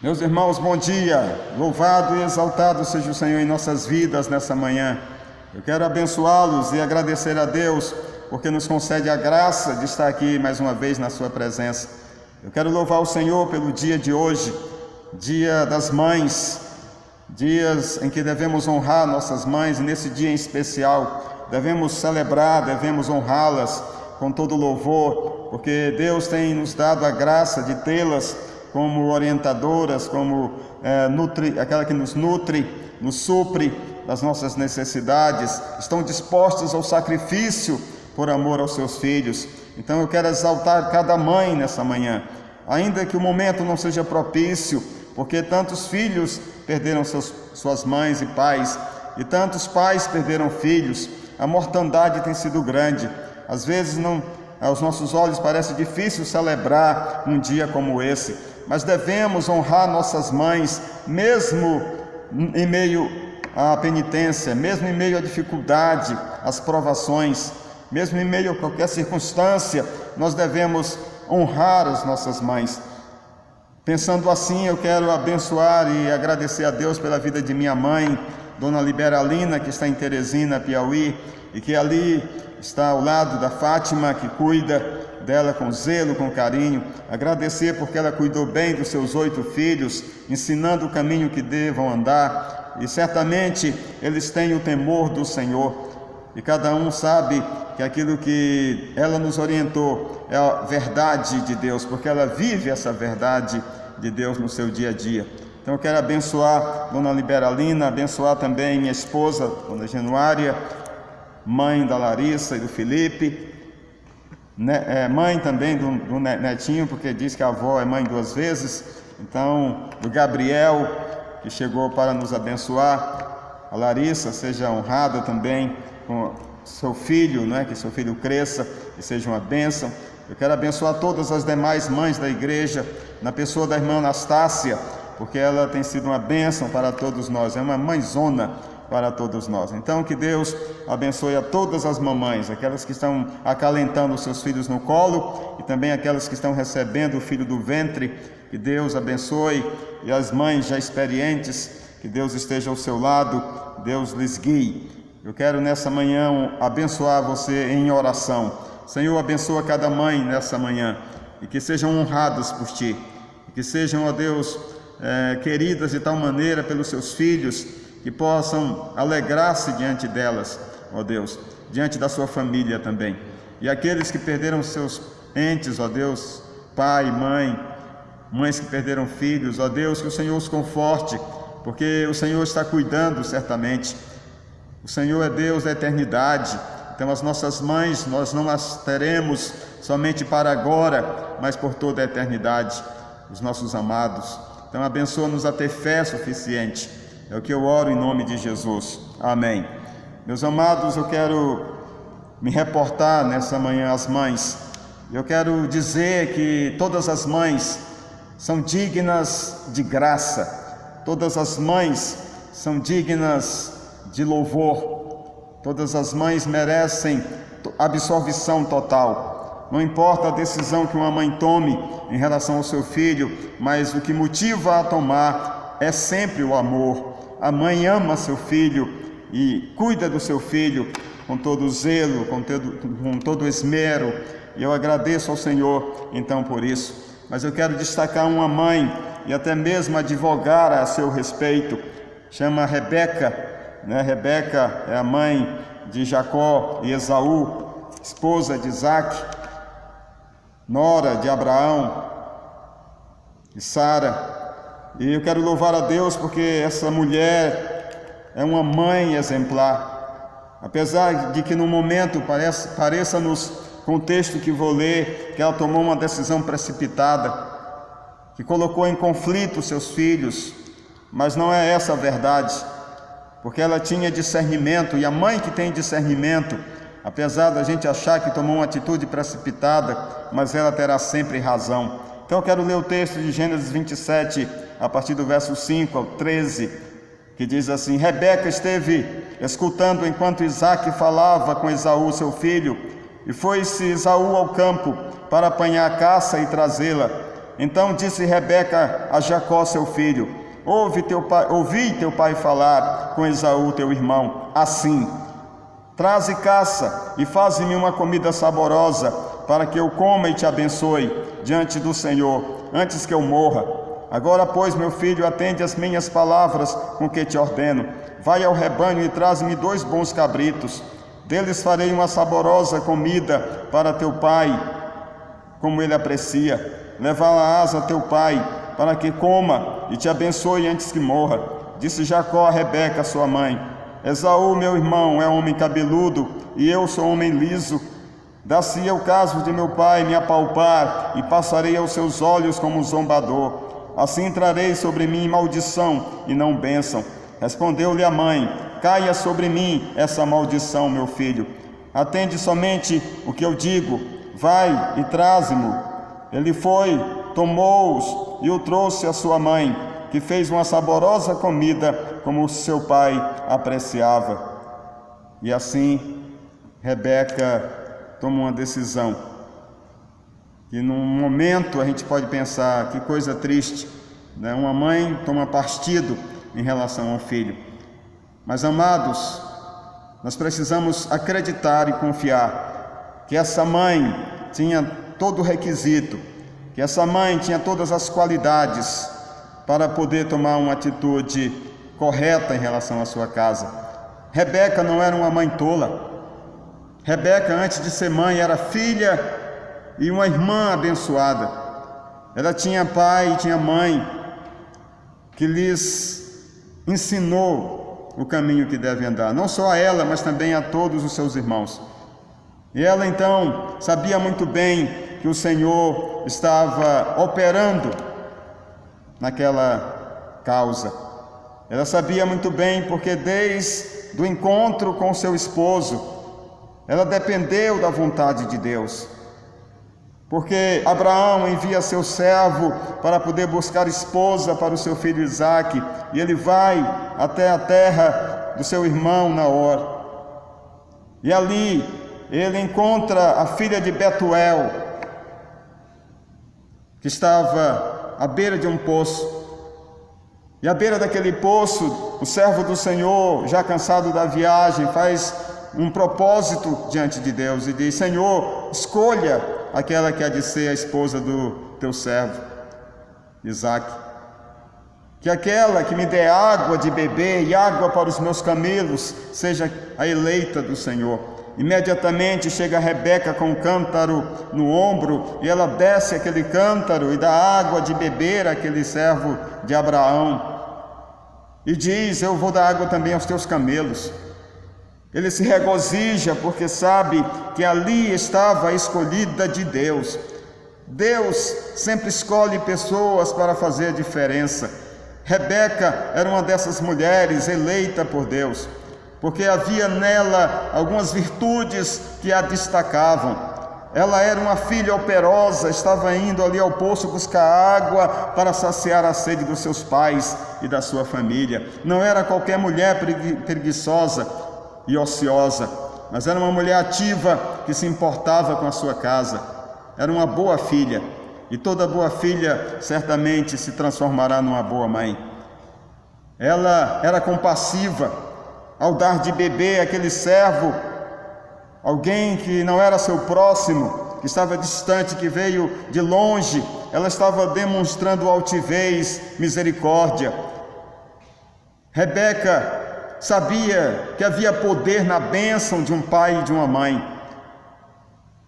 Meus irmãos, bom dia. Louvado e exaltado seja o Senhor em nossas vidas nessa manhã. Eu quero abençoá-los e agradecer a Deus porque nos concede a graça de estar aqui mais uma vez na sua presença. Eu quero louvar o Senhor pelo dia de hoje, dia das mães, dias em que devemos honrar nossas mães, e nesse dia em especial devemos celebrar, devemos honrá-las com todo louvor, porque Deus tem nos dado a graça de tê-las como orientadoras, como aquela que nos nutre, nos supre das nossas necessidades, estão dispostas ao sacrifício por amor aos seus filhos. Então eu quero exaltar cada mãe nessa manhã, ainda que o momento não seja propício, porque tantos filhos perderam suas mães e pais, e tantos pais perderam filhos. A mortandade tem sido grande. Às vezes aos nossos olhos parece difícil celebrar um dia como esse, mas devemos honrar nossas mães, mesmo em meio à penitência, mesmo em meio à dificuldade, às provações, mesmo em meio a qualquer circunstância, nós devemos honrar as nossas mães. Pensando assim, eu quero abençoar e agradecer a Deus pela vida de minha mãe, Dona Liberalina, que está em Teresina, Piauí, e que ali está ao lado da Fátima, que cuida dela com zelo, com carinho. Agradecer porque ela cuidou bem dos seus 8 filhos, ensinando o caminho que devam andar, e certamente eles têm o temor do Senhor, e cada um sabe que aquilo que ela nos orientou é a verdade de Deus, porque ela vive essa verdade de Deus no seu dia a dia. Então eu quero abençoar Dona Liberalina, abençoar também minha esposa, Dona Januária, mãe da Larissa e do Felipe, mãe também do netinho, porque diz que a avó é mãe 2 vezes, então do Gabriel, que chegou para nos abençoar. A Larissa seja honrada também com seu filho, que seu filho cresça e seja uma bênção. Eu quero abençoar todas as demais mães da igreja, na pessoa da irmã Anastácia, porque ela tem sido uma bênção para todos nós, é uma mãezona para todos nós. Então que Deus abençoe a todas as mamães, aquelas que estão acalentando os seus filhos no colo e também aquelas que estão recebendo o filho do ventre. Que Deus abençoe, e as mães já experientes, que Deus esteja ao seu lado, Deus lhes guie. Eu quero nessa manhã abençoar você em oração. Senhor, abençoa cada mãe nessa manhã, e que sejam honradas por Ti, e que sejam, ó Deus, queridas de tal maneira pelos seus filhos, que possam alegrar-se diante delas, ó Deus, diante da sua família também. E aqueles que perderam seus entes, ó Deus, pai, mãe, mães que perderam filhos, ó Deus, que o Senhor os conforte, porque o Senhor está cuidando certamente. O Senhor é Deus da eternidade. Então as nossas mães, nós não as teremos somente para agora, mas por toda a eternidade, os nossos amados. Então abençoa-nos a ter fé suficiente. É o que eu oro em nome de Jesus. Amém. Meus amados, eu quero me reportar nessa manhã às mães. Eu quero dizer que todas as mães são dignas de graça. Todas as mães são dignas de louvor. Todas as mães merecem absolvição total. Não importa a decisão que uma mãe tome em relação ao seu filho, mas o que motiva a tomar é sempre o amor. A mãe ama seu filho e cuida do seu filho com todo zelo, com todo esmero, e eu agradeço ao Senhor então por isso. Mas eu quero destacar uma mãe e até mesmo advogar a seu respeito. Chama Rebeca, Rebeca é a mãe de Jacó e Esaú, esposa de Isaac, nora de Abraão e Sara. E eu quero louvar a Deus porque essa mulher é uma mãe exemplar. Apesar de que no momento pareça-nos, com o texto que vou ler, que ela tomou uma decisão precipitada, que colocou em conflito seus filhos, mas não é essa a verdade, porque ela tinha discernimento, e a mãe que tem discernimento, apesar da gente achar que tomou uma atitude precipitada, mas ela terá sempre razão. Então eu quero ler o texto de Gênesis 27, a partir do verso 5 ao 13, que diz assim: Rebeca esteve escutando enquanto Isaque falava com Esaú, seu filho, e foi-se Esaú ao campo para apanhar a caça e trazê-la. Então disse Rebeca a Jacó seu filho: ouvi teu pai falar com Esaú teu irmão, assim: traze caça e faze-me uma comida saborosa, para que eu coma e te abençoe diante do Senhor, antes que eu morra. Agora, pois, meu filho, atende às minhas palavras com que te ordeno. Vai ao rebanho e traze-me 2 bons cabritos. Deles farei uma saborosa comida para teu pai, como ele aprecia. Levá-la-ás a teu pai, para que coma e te abençoe antes que morra. Disse Jacó a Rebeca, sua mãe: Esaú, meu irmão, é homem cabeludo, e eu sou homem liso. Dá-se o caso de meu pai me apalpar, e passarei aos seus olhos como um zombador. Assim trarei sobre mim maldição, e não bênção. Respondeu-lhe a mãe: caia sobre mim essa maldição, meu filho. Atende somente o que eu digo. Vai e traze-mo. Ele foi, tomou-os e o trouxe à sua mãe, que fez uma saborosa comida, como seu pai apreciava. E assim, Rebeca toma uma decisão, que num momento a gente pode pensar, que coisa triste, né? Uma mãe toma partido em relação ao filho. Mas, amados, nós precisamos acreditar e confiar que essa mãe tinha todo o requisito, que essa mãe tinha todas as qualidades para poder tomar uma atitude correta em relação à sua casa. Rebeca não era uma mãe tola. Rebeca, antes de ser mãe, era filha e uma irmã abençoada. Ela tinha pai e tinha mãe que lhes ensinou o caminho que devem andar, não só a ela, mas também a todos os seus irmãos. E ela então sabia muito bem que o Senhor estava operando naquela causa. Ela sabia muito bem, porque desde o encontro com seu esposo, ela dependeu da vontade de Deus. Porque Abraão envia seu servo para poder buscar esposa para o seu filho Isaque, e ele vai até a terra do seu irmão Naor. E ali ele encontra a filha de Betuel, que estava à beira de um poço. E à beira daquele poço, o servo do Senhor, já cansado da viagem, faz um propósito diante de Deus e diz: Senhor, escolha aquela que há de ser a esposa do teu servo Isaque, que aquela que me dê água de beber e água para os meus camelos seja a eleita do Senhor. Imediatamente chega Rebeca com um cântaro no ombro, e ela desce aquele cântaro e dá água de beber àquele servo de Abraão, e diz: eu vou dar água também aos teus camelos. Ele se regozija porque sabe que ali estava a escolhida de Deus. Deus sempre escolhe pessoas para fazer a diferença. Rebeca era uma dessas mulheres eleita por Deus, porque havia nela algumas virtudes que a destacavam. Ela era uma filha operosa, estava indo ali ao poço buscar água para saciar a sede dos seus pais e da sua família. Não era qualquer mulher preguiçosa e ociosa, mas era uma mulher ativa que se importava com a sua casa. Era uma boa filha, e toda boa filha certamente se transformará numa boa mãe. Ela era compassiva ao dar de beber aquele servo, alguém que não era seu próximo, que estava distante, que veio de longe. Ela estava demonstrando altivez, misericórdia. Rebeca sabia que havia poder na bênção de um pai e de uma mãe.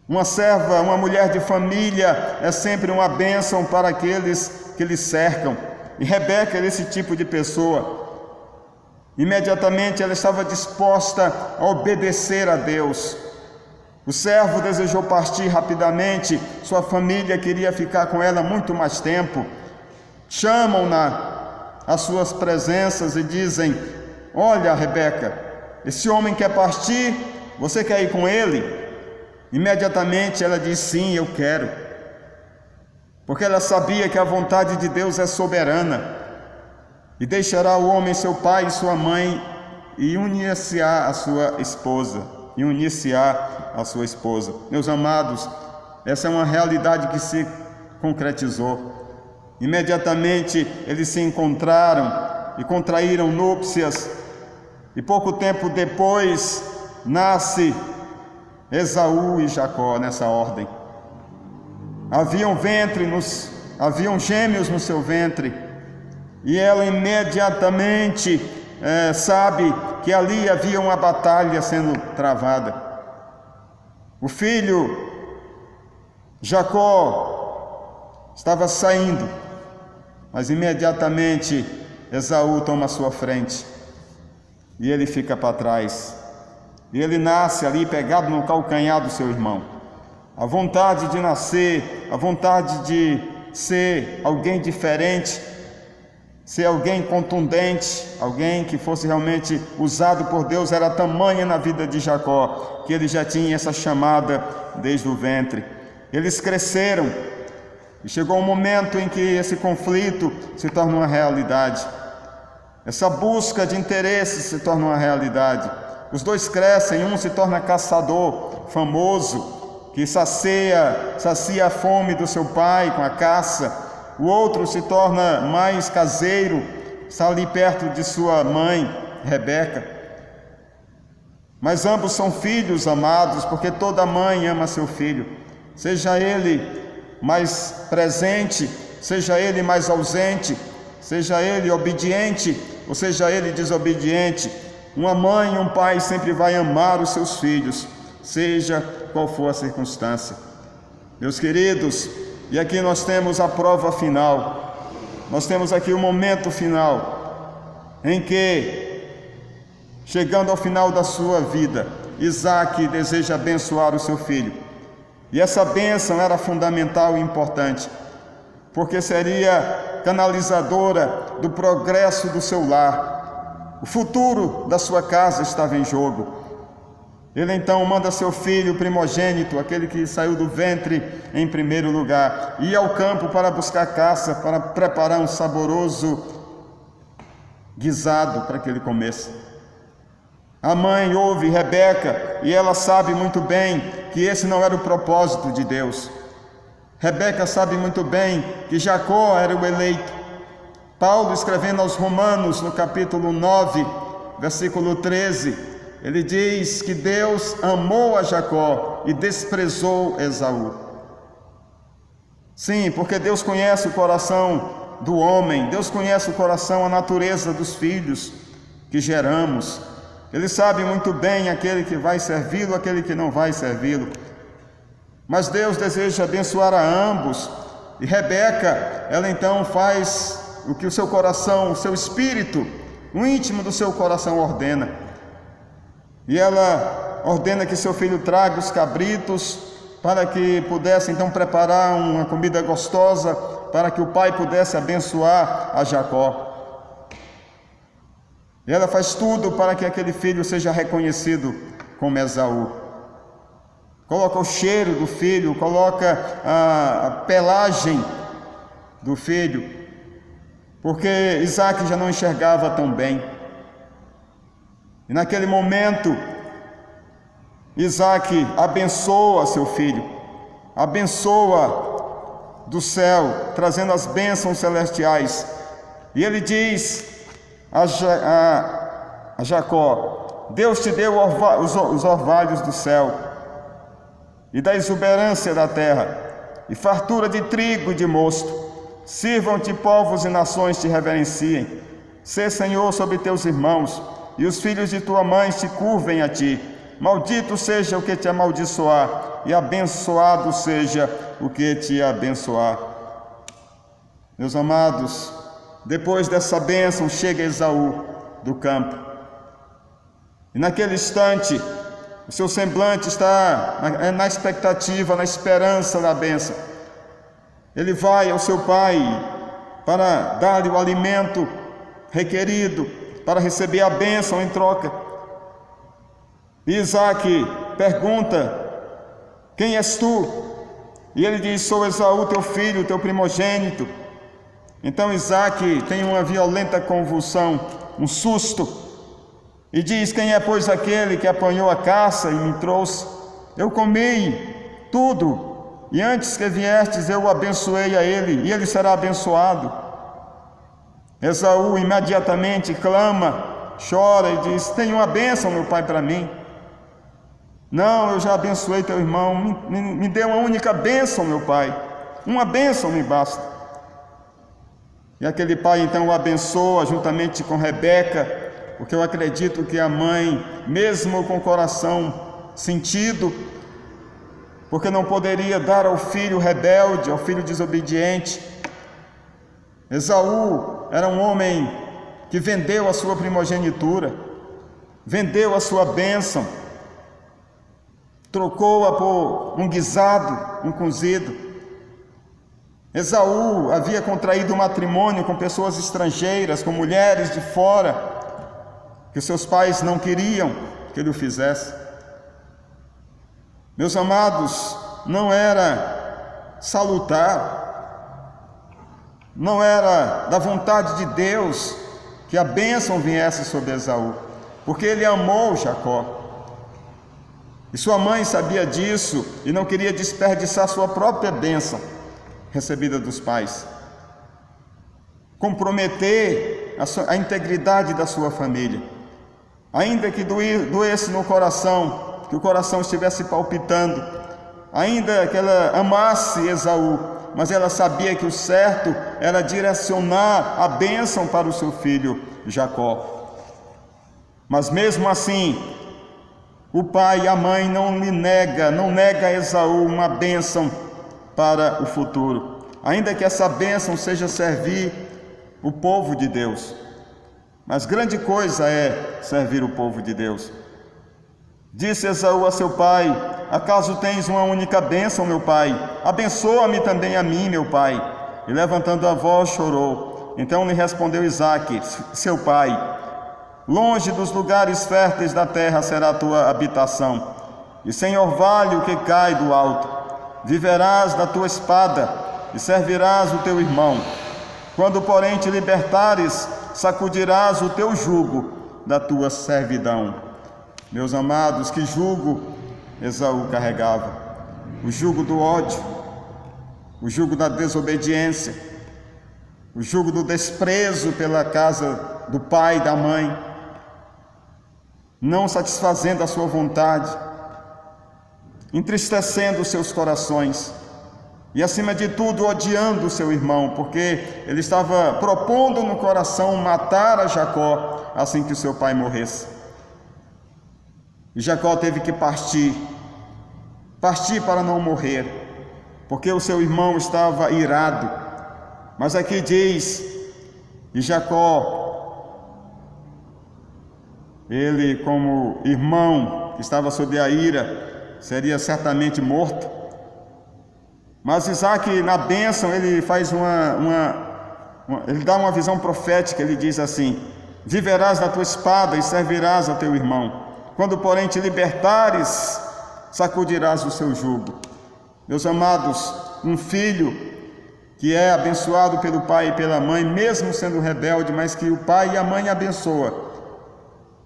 Uma serva, uma mulher de família é sempre uma bênção para aqueles que lhe cercam. E Rebeca era esse tipo de pessoa. Imediatamente ela estava disposta a obedecer a Deus. O servo desejou partir rapidamente, sua família queria ficar com ela muito mais tempo. Chamam-na às suas presenças e dizem: olha, Rebeca, esse homem quer partir, você quer ir com ele? Imediatamente ela diz: sim, eu quero, porque ela sabia que a vontade de Deus é soberana. E deixará o homem seu pai e sua mãe, e unir-se-á a sua esposa. Meus amados, essa é uma realidade que se concretizou. Imediatamente eles se encontraram e contraíram núpcias, e pouco tempo depois nasce Esaú e Jacó nessa ordem. Haviam gêmeos no seu ventre, e ela imediatamente sabe que ali havia uma batalha sendo travada. O filho Jacó estava saindo, mas imediatamente Esaú toma a sua frente e ele fica para trás. E ele nasce ali pegado no calcanhar do seu irmão. A vontade de nascer, a vontade de ser alguém diferente, ser alguém contundente, alguém que fosse realmente usado por Deus, era tamanha na vida de Jacó, que ele já tinha essa chamada desde o ventre. Eles cresceram e chegou um momento em que esse conflito se torna uma realidade. Essa busca de interesse se torna uma realidade. Os dois crescem, um se torna caçador famoso, que sacia a fome do seu pai com a caça. O outro se torna mais caseiro, está ali perto de sua mãe, Rebeca. Mas ambos são filhos amados, porque toda mãe ama seu filho. Seja ele mais presente, seja ele mais ausente, seja ele obediente, ou seja ele desobediente, uma mãe e um pai sempre vai amar os seus filhos, seja qual for a circunstância. Meus queridos, e aqui nós temos a prova final, nós temos aqui o momento final, em que, chegando ao final da sua vida, Isaque deseja abençoar o seu filho. E essa bênção era fundamental e importante, porque seria canalizadora do progresso do seu lar. O futuro da sua casa estava em jogo. Ele então manda seu filho primogênito, aquele que saiu do ventre em primeiro lugar, ir ao campo para buscar caça, para preparar um saboroso guisado para que ele comesse. A mãe ouve Rebeca e ela sabe muito bem que esse não era o propósito de Deus. Rebeca sabe muito bem que Jacó era o eleito. Paulo, escrevendo aos Romanos, no capítulo 9, versículo 13, ele diz que Deus amou a Jacó e desprezou Esaú. Sim, porque Deus conhece o coração do homem, Deus conhece o coração, a natureza dos filhos que geramos. Ele sabe muito bem aquele que vai servi-lo, aquele que não vai servi-lo. Mas Deus deseja abençoar a ambos. E Rebeca, ela então faz o que o seu coração, o seu espírito, o íntimo do seu coração ordena. E ela ordena que seu filho traga os cabritos para que pudesse então preparar uma comida gostosa, para que o pai pudesse abençoar a Jacó. E ela faz tudo para que aquele filho seja reconhecido como Esaú. Coloca o cheiro do filho, coloca a pelagem do filho, porque Isaque já não enxergava tão bem. E naquele momento, Isaque abençoa seu filho, abençoa do céu, trazendo as bênçãos celestiais. E ele diz a Jacó: Deus te deu os orvalhos do céu e da exuberância da terra, e fartura de trigo e de mosto. Sirvam-te povos e nações te reverenciem. Sê Senhor sobre teus irmãos, e os filhos de tua mãe se curvem a ti. Maldito seja o que te amaldiçoar, e abençoado seja o que te abençoar. Meus amados, depois dessa bênção chega Esaú do campo. E naquele instante, o seu semblante está na expectativa, na esperança da bênção. Ele vai ao seu pai para dar-lhe o alimento requerido, para receber a bênção em troca. E Isaque pergunta: quem és tu? E ele diz: sou Esaú, teu filho, teu primogênito. Então Isaque tem uma violenta convulsão, um susto, e diz: quem é, pois, aquele que apanhou a caça e me trouxe? Eu comi tudo, e antes que viestes eu o abençoei a ele, e ele será abençoado. Esaú imediatamente clama, chora e diz: tem uma bênção, meu pai, para mim. Não, eu já abençoei teu irmão, me dê uma única bênção, meu pai, uma bênção me basta. E aquele pai então o abençoa juntamente com Rebeca, porque eu acredito que a mãe, mesmo com o coração sentido, porque não poderia dar ao filho rebelde, ao filho desobediente. Esaú era um homem que vendeu a sua primogenitura, vendeu a sua bênção, trocou-a por um guisado, um cozido. Esaú havia contraído um matrimônio com pessoas estrangeiras, com mulheres de fora, que seus pais não queriam que ele o fizesse. Meus amados, não era salutar, não era da vontade de Deus que a bênção viesse sobre Esaú, porque ele amou Jacó. E sua mãe sabia disso e não queria desperdiçar sua própria bênção recebida dos pais, comprometer a integridade da sua família, ainda que doesse no coração, que o coração estivesse palpitando, ainda que ela amasse Esaú, mas ela sabia que o certo era direcionar a bênção para o seu filho Jacó. Mas mesmo assim, o pai e a mãe não nega a Esaú uma bênção para o futuro, ainda que essa bênção seja servir o povo de Deus. Mas grande coisa é servir o povo de Deus. Disse Esaú a seu pai: acaso tens uma única bênção, meu pai? Abençoa-me também a mim, meu pai. E levantando a voz chorou. Então lhe respondeu Isaque, seu pai: longe dos lugares férteis da terra será a tua habitação, e sem orvalho que cai do alto. Viverás da tua espada, e servirás o teu irmão. Quando, porém, te libertares, sacudirás o teu jugo da tua servidão. Meus amados, que jugo Esaú carregava? O jugo do ódio, o jugo da desobediência, o jugo do desprezo pela casa do pai e da mãe, não satisfazendo a sua vontade, entristecendo os seus corações e, acima de tudo, odiando o seu irmão, porque ele estava propondo no coração matar a Jacó assim que o seu pai morresse. E Jacó teve que partir para não morrer, porque o seu irmão estava irado. Mas aqui diz, e Jacó, ele como irmão que estava sob a ira, seria certamente morto. Mas Isaque, na bênção, ele faz ele dá uma visão profética. Ele diz assim: viverás da tua espada e servirás a teu irmão. Quando, porém, te libertares, sacudirás o seu jugo. Meus amados, um filho que é abençoado pelo pai e pela mãe, mesmo sendo rebelde, mas que o pai e a mãe abençoam,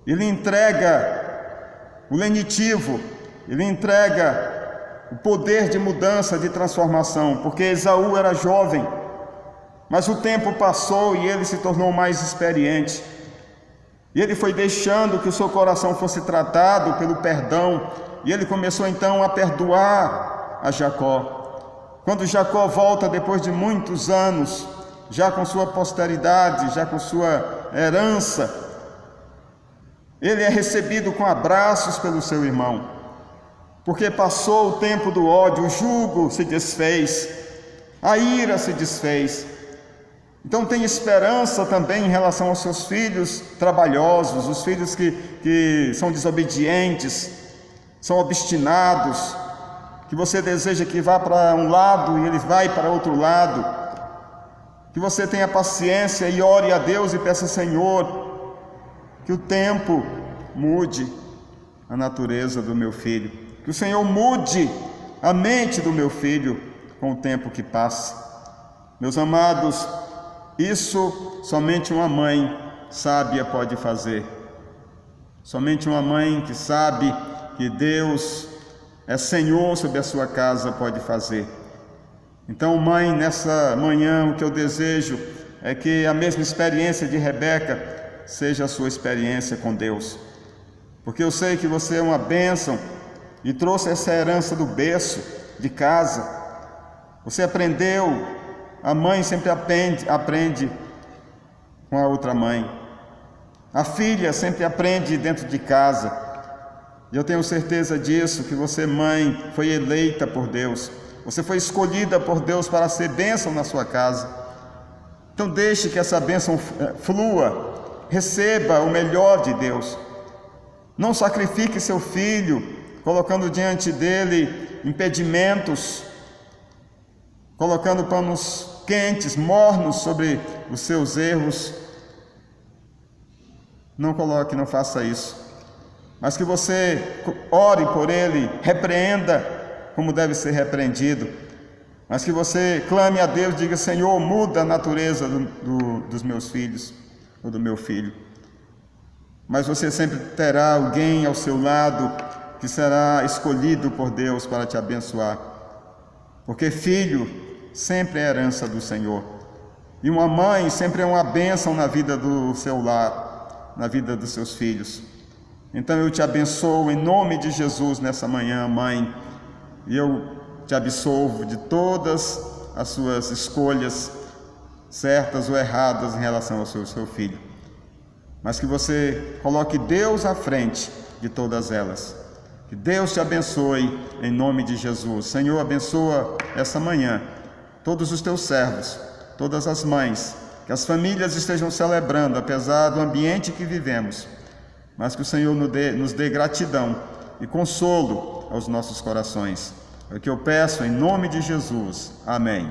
ele entrega o lenitivo, ele entrega o poder de mudança, de transformação, porque Esaú era jovem, mas o tempo passou e ele se tornou mais experiente, e ele foi deixando que o seu coração fosse tratado pelo perdão, e ele começou então a perdoar a Jacó. Quando Jacó volta depois de muitos anos, já com sua posteridade, já com sua herança, ele é recebido com abraços pelo seu irmão, porque passou o tempo do ódio, o jugo se desfez, a ira se desfez. Então tem esperança também em relação aos seus filhos trabalhosos, os filhos que são desobedientes, são obstinados, que você deseja que vá para um lado e ele vai para outro lado, que você tenha paciência e ore a Deus e peça: Senhor, que o tempo mude a natureza do meu filho, que o Senhor mude a mente do meu filho com o tempo que passa. Meus amados, isso somente uma mãe sábia pode fazer, somente uma mãe que sabe que Deus é Senhor sobre a sua casa pode fazer. Então, mãe, nessa manhã o que eu desejo é que a mesma experiência de Rebeca seja a sua experiência com Deus. Porque eu sei que você é uma bênção e trouxe essa herança do berço, de casa. Você aprendeu, a mãe sempre aprende com a outra mãe. A filha sempre aprende dentro de casa. E eu tenho certeza disso, que você, mãe, foi eleita por Deus. Você foi escolhida por Deus para ser bênção na sua casa. Então deixe que essa bênção flua, receba o melhor de Deus. Não sacrifique seu filho, colocando diante dele impedimentos, colocando panos quentes, mornos sobre os seus erros. Não coloque, não faça isso. Mas que você ore por ele, repreenda como deve ser repreendido. Mas que você clame a Deus, diga: Senhor, muda a natureza dos meus filhos, ou do meu filho. Mas você sempre terá alguém ao seu lado que será escolhido por Deus para te abençoar. Porque filho sempre é herança do Senhor. E uma mãe sempre é uma bênção na vida do seu lar, na vida dos seus filhos. Então eu te abençoo em nome de Jesus nessa manhã, mãe. E eu te absolvo de todas as suas escolhas, certas ou erradas, em relação ao seu filho. Mas que você coloque Deus à frente de todas elas. Que Deus te abençoe em nome de Jesus. Senhor, abençoa essa manhã todos os teus servos, todas as mães, que as famílias estejam celebrando, apesar do ambiente que vivemos, mas que o Senhor nos dê gratidão e consolo aos nossos corações. É o que eu peço em nome de Jesus. Amém.